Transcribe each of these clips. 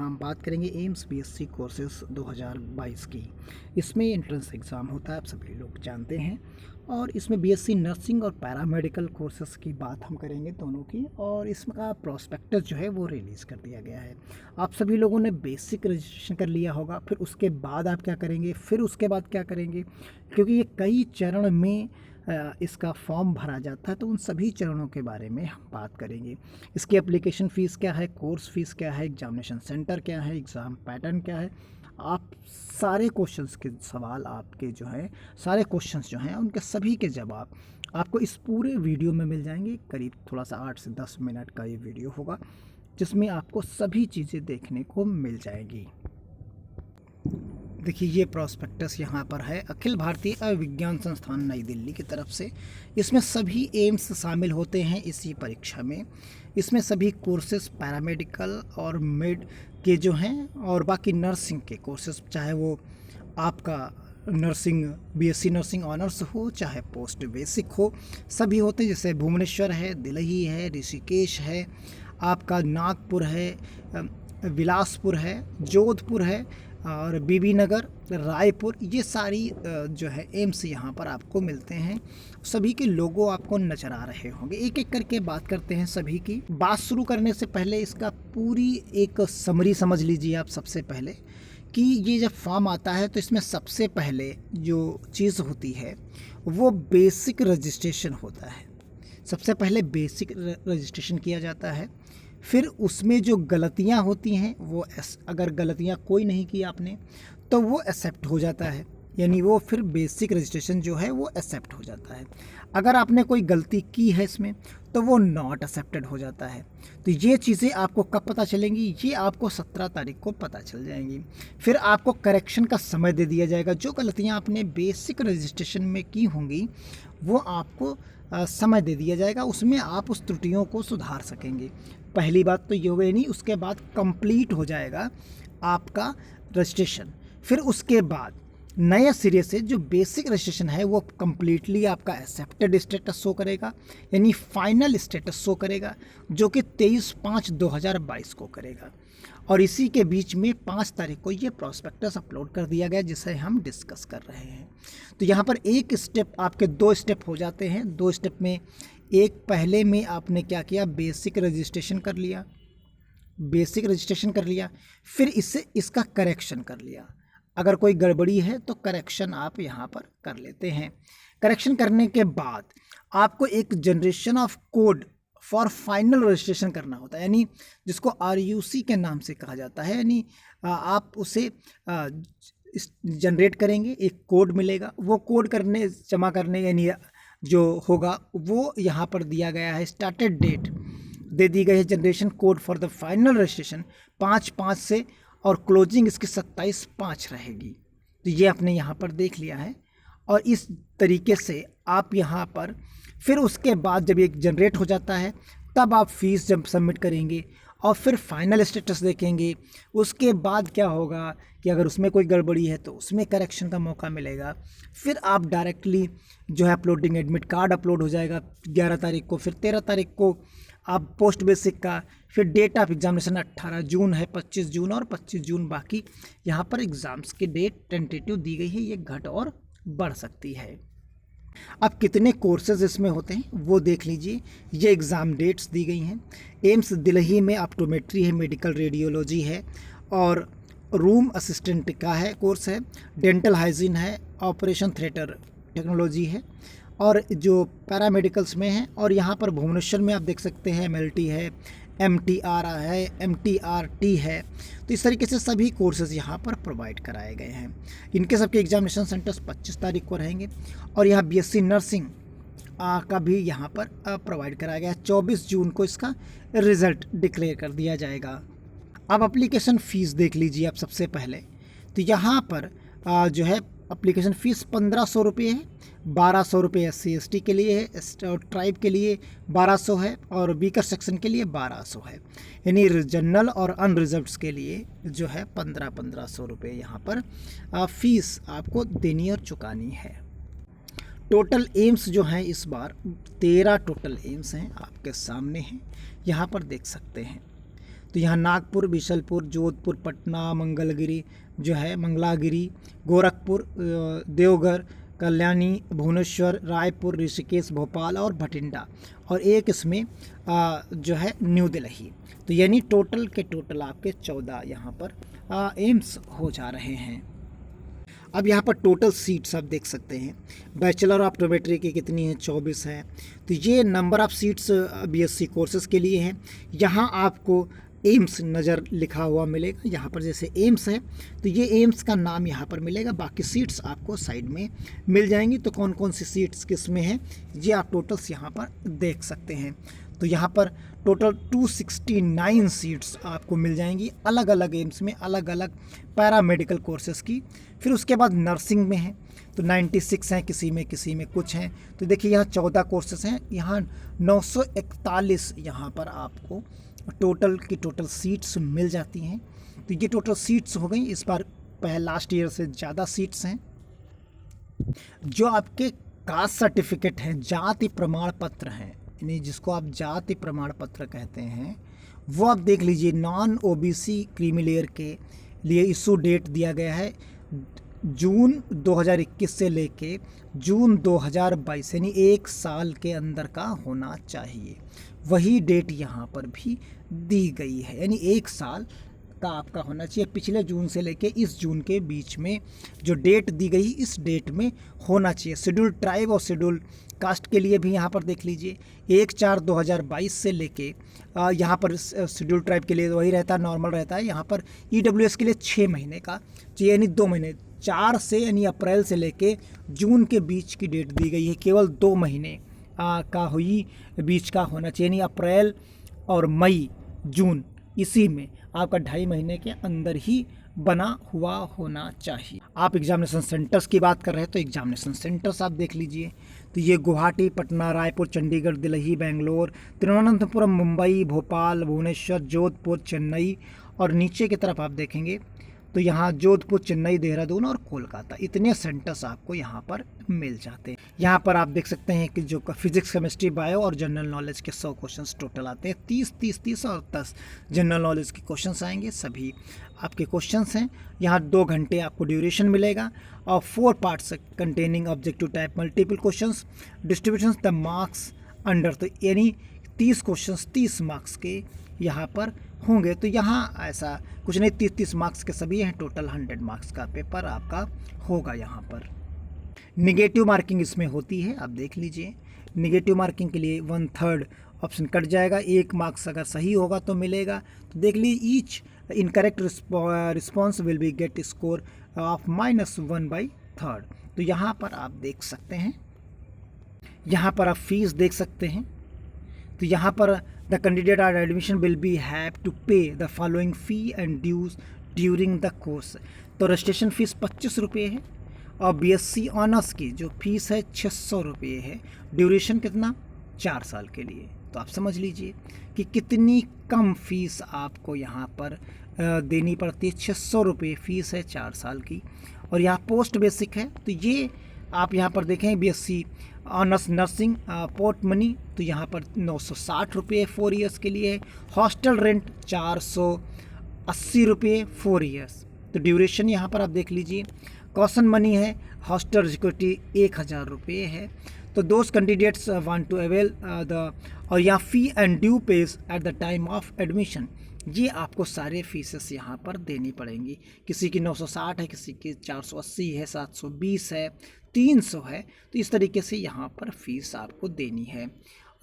हम बात करेंगे एम्स बीएससी कोर्सेज़ 2022 की। इसमें एंट्रेंस एग्ज़ाम होता है, आप सभी लोग जानते हैं। और इसमें बीएससी नर्सिंग और पैरामेडिकल कोर्सेज़ की बात हम करेंगे दोनों की। और इसका प्रॉस्पेक्टस जो है वो रिलीज़ कर दिया गया है। आप सभी लोगों ने बेसिक रजिस्ट्रेशन कर लिया होगा, फिर उसके बाद आप क्या करेंगे, फिर उसके बाद क्या करेंगे, क्योंकि ये कई चरण में इसका फॉर्म भरा जाता है। तो उन सभी चरणों के बारे में हम बात करेंगे। इसकी एप्लीकेशन फ़ीस क्या है, कोर्स फ़ीस क्या है, एग्जामिनेशन सेंटर क्या है, एग्ज़ाम पैटर्न क्या है, आप सारे क्वेश्चंस के सवाल आपके जो हैं, सारे क्वेश्चंस जो हैं उनके सभी के जवाब आपको इस पूरे वीडियो में मिल जाएंगे। करीब थोड़ा सा 8 से 10 मिनट का ये वीडियो होगा, जिसमें आपको सभी चीज़ें देखने को मिल जाएगी। देखिए, ये प्रॉस्पेक्टस यहाँ पर है अखिल भारतीय विज्ञान संस्थान नई दिल्ली की तरफ से। इसमें सभी एम्स शामिल होते हैं इसी परीक्षा में। इसमें सभी कोर्सेज पैरामेडिकल और मेड के जो हैं और बाकी नर्सिंग के कोर्सेज, चाहे वो आपका नर्सिंग बीएससी नर्सिंग ऑनर्स हो चाहे पोस्ट बेसिक हो, सभी होते हैं। जैसे भुवनेश्वर है, दिल्ली है, ऋषिकेश है, आपका नागपुर है, बिलासपुर है, जोधपुर है और बीबी नगर, रायपुर, ये सारी जो है एम्स यहाँ पर आपको मिलते हैं। सभी के लोगो आपको नज़र आ रहे होंगे। एक एक करके बात करते हैं सभी की। बात शुरू करने से पहले इसका पूरी एक समरी समझ लीजिए आप सबसे पहले, कि ये जब फॉर्म आता है तो इसमें सबसे पहले जो चीज़ होती है वो बेसिक रजिस्ट्रेशन होता है। सबसे पहले बेसिक रजिस्ट्रेशन किया जाता है। फिर उसमें जो गलतियां होती हैं वो अगर गलतियां कोई नहीं की आपने तो वो एक्सेप्ट हो जाता है, यानी वो फिर बेसिक रजिस्ट्रेशन जो है वो एक्सेप्ट हो जाता है। अगर आपने कोई गलती की है इसमें तो वो नॉट एक्सेप्टेड हो जाता है। तो ये चीज़ें आपको कब पता चलेंगी, ये आपको 17 तारीख को पता चल जाएंगी। फिर आपको करेक्शन का समय दे दिया जाएगा। जो गलतियाँ आपने बेसिक रजिस्ट्रेशन में की होंगी वो आपको समय दे दिया जाएगा, उसमें आप उस त्रुटियों को सुधार सकेंगे। पहली बात तो ये हो गई। नहीं, उसके बाद कंप्लीट हो जाएगा आपका रजिस्ट्रेशन। फिर उसके बाद नए सिरे से जो बेसिक रजिस्ट्रेशन है वो कम्प्लीटली आपका एक्सेप्टेड स्टेटस शो करेगा, यानी फाइनल स्टेटस शो करेगा, जो कि 23/5/2022 को करेगा। और इसी के बीच में 5 तारीख को ये प्रॉस्पेक्टस अपलोड कर दिया गया, जिसे हम डिस्कस कर रहे हैं। तो यहाँ पर एक स्टेप, आपके 2 स्टेप हो जाते हैं। 2 स्टेप में एक पहले में आपने क्या किया, बेसिक रजिस्ट्रेशन कर लिया, फिर इससे इसका करेक्शन कर लिया। अगर कोई गड़बड़ी है तो करेक्शन आप यहाँ पर कर लेते हैं। करेक्शन करने के बाद आपको एक generation of code for final registration करना होता है, यानी जिसको RUC के नाम से कहा जाता है। यानी आप उसे जनरेट करेंगे, एक कोड मिलेगा। वो कोड जमा करने यानी जो होगा वो यहाँ पर दिया गया है। स्टार्टेड डेट दे दी गई है generation code for the final registration 5/5 से, और क्लोजिंग इसकी 27/5 रहेगी। तो ये आपने यहाँ पर देख लिया है। और इस तरीके से आप यहाँ पर फिर उसके बाद जब ये जनरेट हो जाता है तब आप फीस जब सबमिट करेंगे और फिर फाइनल स्टेटस देखेंगे। उसके बाद क्या होगा कि अगर उसमें कोई गड़बड़ी है तो उसमें करेक्शन का मौका मिलेगा। फिर आप डायरेक्टली जो है अपलोडिंग एडमिट कार्ड अपलोड हो जाएगा 11 तारीख को। फिर 13 तारीख को आप पोस्ट बेसिक का, फिर डेट ऑफ एग्जामिनेशन 18 जून है, 25 जून और 25 जून बाकी यहाँ पर एग्ज़ाम्स की डेट टेंटेटिव दी गई है। ये घट और बढ़ सकती है। अब कितने कोर्सेज इसमें होते हैं वो देख लीजिए। ये एग्ज़ाम डेट्स दी गई हैं। एम्स दिल्ली में ऑप्टोमेट्री है, मेडिकल रेडियोलॉजी है और रूम असिस्टेंट का है कोर्स है, डेंटल हाइजीन है, ऑपरेशन थिएटर टेक्नोलॉजी है और जो पैरामेडिकल्स में है। और यहाँ पर भुवनेश्वर में आप देख सकते हैं MLT है, MTR है, MTRT है। तो इस तरीके से सभी कोर्सेज़ यहाँ पर प्रोवाइड कराए गए हैं। इनके सबके एग्जामिनेशन सेंटर्स 25 तारीख को रहेंगे। और यहाँ BSc नर्सिंग का भी यहाँ पर प्रोवाइड कराया गया है। 24 जून को इसका रिज़ल्ट डिक्लेयर कर दिया जाएगा। अब एप्लीकेशन फ़ीस देख लीजिए आप सबसे पहले। तो यहाँ पर जो है एप्लीकेशन फ़ीस 1500 रुपये है। 1200 रुपये SC ST के लिए है, ट्राइब के लिए 1200 है और वीकर सेक्शन के लिए 1200 है। यानी जनरल और अनरिजर्व्ड के लिए जो है 1500 रुपये यहाँ पर फ़ीस आपको देनी और चुकानी है। टोटल एम्स जो हैं इस बार 13 टोटल एम्स हैं, आपके सामने हैं, यहाँ पर देख सकते हैं। तो यहाँ नागपुर, बिशलपुर, जोधपुर, पटना, मंगलगिरी जो है, मंगलागिरी, गोरखपुर, देवघर, कल्याणी, भुवनेश्वर, रायपुर, ऋषिकेश, भोपाल और भटिंडा, और एक इसमें जो है न्यू दिल्ली। तो यानी टोटल के टोटल आपके 14 यहाँ पर एम्स हो जा रहे हैं। अब यहाँ पर टोटल सीट्स आप देख सकते हैं। बैचलर ऑफ ऑप्टोमेट्री की कितनी है, 24 है। तो ये number of seats BSc courses के लिए हैं। यहाँ आपको एम्स नज़र लिखा हुआ मिलेगा, यहाँ पर जैसे एम्स है तो ये एम्स का नाम यहाँ पर मिलेगा, बाकी सीट्स आपको साइड में मिल जाएंगी। तो कौन कौन सी सीट्स किस में हैं ये आप टोटल्स यहाँ पर देख सकते हैं। तो यहाँ पर टोटल 269 सीट्स आपको मिल जाएंगी अलग अलग एम्स में, अलग अलग पैरामेडिकल कोर्सेज़ की। फिर उसके बाद नर्सिंग में है तो 96 हैं, किसी में कुछ हैं। तो देखिए यहाँ 14 कोर्सेज़ हैं, यहाँ 941 यहाँ पर आपको टोटल की टोटल सीट्स मिल जाती हैं। तो ये टोटल सीट्स हो गई, इस बार लास्ट ईयर से ज़्यादा सीट्स हैं। जो आपके कास्ट सर्टिफिकेट हैं, जाति प्रमाण पत्र हैं, यानी जिसको आप जाति प्रमाण पत्र कहते हैं, वो आप देख लीजिए। नॉन ओबीसी क्रीमी लेयर के लिए इशू डेट दिया गया है जून 2021 से लेके जून 2022, यानी 1 साल के अंदर का होना चाहिए। वही डेट यहाँ पर भी दी गई है, यानी 1 साल का आपका होना चाहिए। पिछले जून से लेके इस जून के बीच में जो डेट दी गई, इस डेट में होना चाहिए। शेड्यूल ट्राइब और शेड्यूल कास्ट के लिए भी यहाँ पर देख लीजिए 1/4/2022 से लेके यहाँ पर शेड्यूल ट्राइब के लिए वही रहता है, नॉर्मल रहता है। यहाँ पर EWS के लिए 6 महीने का चाहिए, यानी 2 महीने, 4 से यानी अप्रैल से लेके जून के बीच की डेट दी गई है। केवल 2 महीने का हुई बीच का होना चाहिए, यानी अप्रैल और मई, जून, इसी में आपका 2.5 महीने के अंदर ही बना हुआ होना चाहिए। आप एग्जामिनेशन सेंटर्स की बात कर रहे हैं तो एग्जामिनेशन सेंटर्स आप देख लीजिए। तो ये गुवाहाटी, पटना, रायपुर, चंडीगढ़, दिल्ली, बेंगलोर, तिरुवनंतपुरम, मुंबई, भोपाल, भुवनेश्वर, जोधपुर, चेन्नई, और नीचे की तरफ आप देखेंगे तो यहाँ जोधपुर, चेन्नई, देहरादून और कोलकाता, इतने सेंटर्स आपको यहाँ पर मिल जाते हैं। यहाँ पर आप देख सकते हैं कि जो फिजिक्स, केमिस्ट्री, बायो और जनरल नॉलेज के 100 क्वेश्चंस टोटल आते हैं। 30 और 10 जनरल नॉलेज के क्वेश्चंस आएंगे, सभी आपके क्वेश्चंस हैं। यहाँ 2 घंटे आपको ड्यूरेशन मिलेगा और 4 parts containing objective type multiple questions, distribution the marks under, तो यानी 30 क्वेश्चंस 30 मार्क्स के यहाँ पर होंगे। तो यहाँ ऐसा कुछ नहीं, 30 मार्क्स के सभी हैं, टोटल 100 मार्क्स का पेपर आपका होगा। यहाँ पर निगेटिव मार्किंग इसमें होती है, आप देख लीजिए। निगेटिव मार्किंग के लिए 1/3 ऑप्शन कट जाएगा, 1 मार्क्स अगर सही होगा तो मिलेगा। तो देख लीजिए, each incorrect response will be get score of -1/3। तो यहाँ पर आप देख सकते हैं, यहाँ पर आप फीस देख सकते हैं। तो यहाँ पर the candidate are admission will be have to pay the following fee and dues during the course. तो रजिस्ट्रेशन फ़ीस 25 रुपये है और BSc ऑनर्स की जो फीस है 600 रुपये है। ड्यूरेशन कितना, 4 साल के लिए। तो आप समझ लीजिए कि कितनी कम फीस आपको यहाँ पर देनी पड़ती है। 600 रुपये फ़ीस है 4 साल की, और यहाँ पोस्ट बेसिक है। तो ये आप यहाँ पर देखें BSc honours nursing port money, तो यहाँ पर 960 रुपये 4 ईयर्स के लिए है। हॉस्टल रेंट 480 रुपये 4 ईयर्स। तो ड्यूरेशन यहाँ पर आप देख लीजिए। कॉशन मनी है, हॉस्टल सिक्योरिटी 1000 रुपये है। तो those candidates want to avail the, और यहाँ fee and due pays at the time of admission, ये आपको सारे फीसेस यहाँ पर देनी पड़ेंगी। किसी की 960 है, किसी की 480 है, 720 है, 300 है। तो इस तरीके से यहाँ पर फीस आपको देनी है।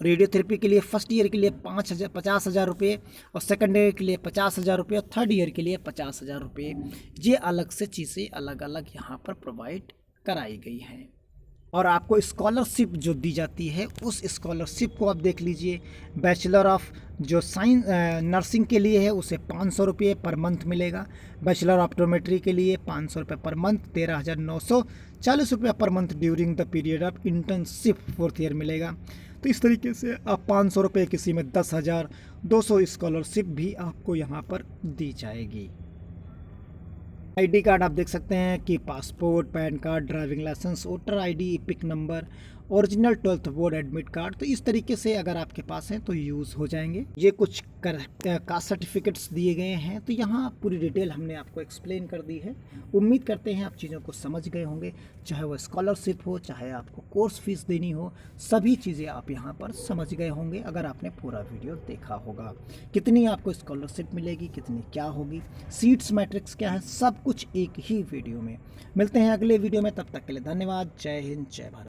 रेडियोथेरेपी के लिए फर्स्ट ईयर के लिए 50,000 रुपये, और सेकंड ईयर के लिए 50,000 रुपये, और थर्ड ईयर के लिए 50,000 रुपये। ये अलग से चीज़ें अलग अलग यहाँ पर प्रोवाइड कराई गई हैं। और आपको स्कॉलरशिप जो दी जाती है, उस स्कॉलरशिप को आप देख लीजिए। बैचलर ऑफ जो साइंस नर्सिंग के लिए है उसे 500 रुपये पर मंथ मिलेगा। बैचलर ऑप्टोमेट्री के लिए 500 रुपये पर मंथ, 13,940 रुपये per month during the period of internship 4th year मिलेगा। तो इस तरीके से आप 500 रुपये, किसी में 10,200 स्कॉलरशिप भी आपको यहाँ पर दी जाएगी। ID कार्ड आप देख सकते हैं कि passport, pan card, driving licence, voter ID, pick number original 12th board admit card. तो इस तरीके से अगर आपके पास हैं तो यूज़ हो जाएंगे। ये कुछ कास्ट सर्टिफिकेट्स दिए गए हैं, तो यहाँ पूरी डिटेल हमने आपको एक्सप्लेन कर दी है। उम्मीद करते हैं आप चीज़ों को समझ गए होंगे, चाहे वो स्कॉलरशिप हो, चाहे आपको कोर्स फीस देनी हो, सभी चीज़ें आप यहाँ पर समझ गए होंगे अगर आपने पूरा वीडियो देखा होगा। कितनी आपको स्कॉलरशिप मिलेगी, कितनी क्या होगी, सीट्स मैट्रिक्स क्या है, सब कुछ एक ही वीडियो में। मिलते हैं अगले वीडियो में, तब तक के लिए धन्यवाद। जय हिंद, जय भारत।